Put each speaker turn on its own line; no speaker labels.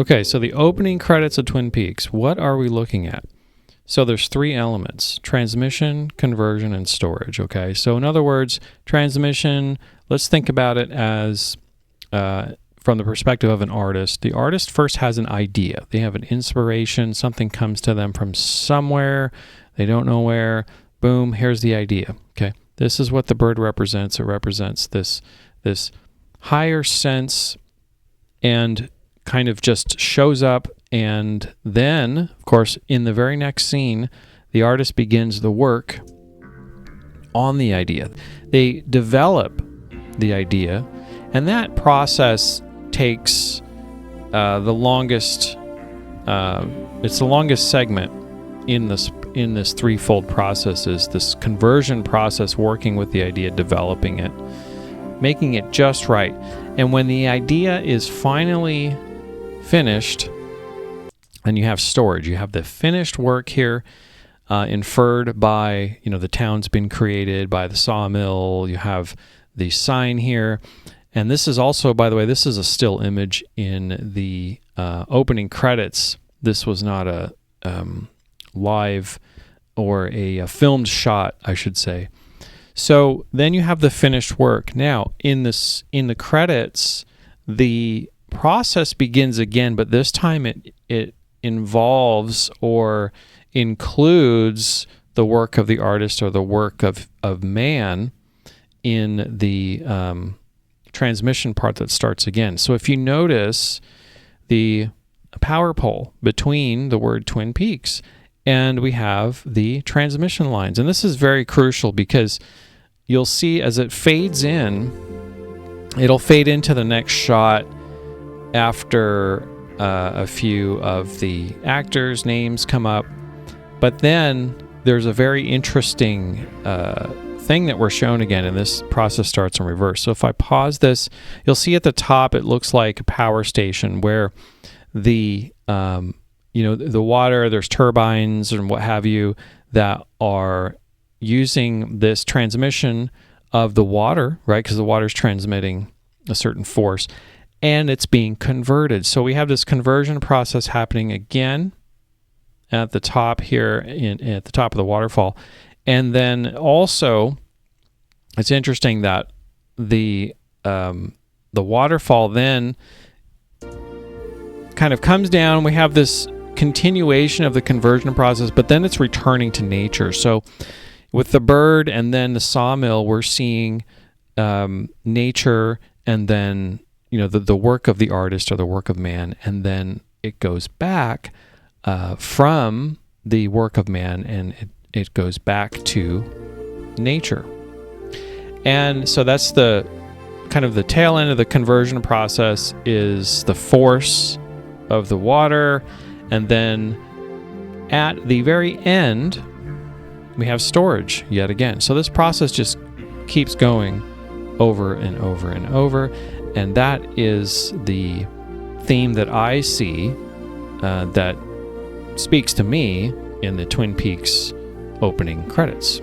Okay, so the opening credits of Twin Peaks, what are we looking at? So there's three elements: transmission, conversion, and storage. Okay, so in other words, transmission, let's think about it as from the perspective of an artist. The artist first has an idea. They have an inspiration. Something comes to them from somewhere. They don't know where. Boom, here's the idea. Okay, this is what the bird represents. It represents this higher sense and kind of just shows up. And then, of course, in the very next scene, the artist begins the work on the idea. They develop the idea, and that process takes the longest. It's the longest segment in this threefold process. Is this conversion process, working with the idea, developing it, making it just right, and when the idea is finally finished, and you have storage. You have the finished work here, inferred by, the town's been created by the sawmill. You have the sign here. And this is also, by the way, this is a still image in the opening credits. This was not a live or a filmed shot, I should say. So then you have the finished work. Now, in the credits, the process begins again, but this time it involves or includes the work of the artist or the work of man in the transmission part that starts again. So if you notice the power pole between the word Twin Peaks, and we have the transmission lines. And this is very crucial because you'll see as it fades in, it'll fade into the next shot after a few of the actors' names come up. But then there's a very interesting thing that we're shown again, and this process starts in reverse. So if I pause this, you'll see at the top it looks like a power station where the the water, there's turbines and what have you that are using this transmission of the water, right? Because the water's transmitting a certain force, and it's being converted. So we have this conversion process happening again at the top here, at the top of the waterfall. And then also, it's interesting that the waterfall then kind of comes down. We have this continuation of the conversion process, but then it's returning to nature. So with the bird and then the sawmill, we're seeing nature, and then the work of the artist or the work of man, and then it goes back from the work of man, and it goes back to nature. And so that's the kind of the tail end of the conversion process, is the force of the water, and then at the very end we have storage yet again. So this process just keeps going over and over and over, and that is the theme that I see that speaks to me in the Twin Peaks opening credits.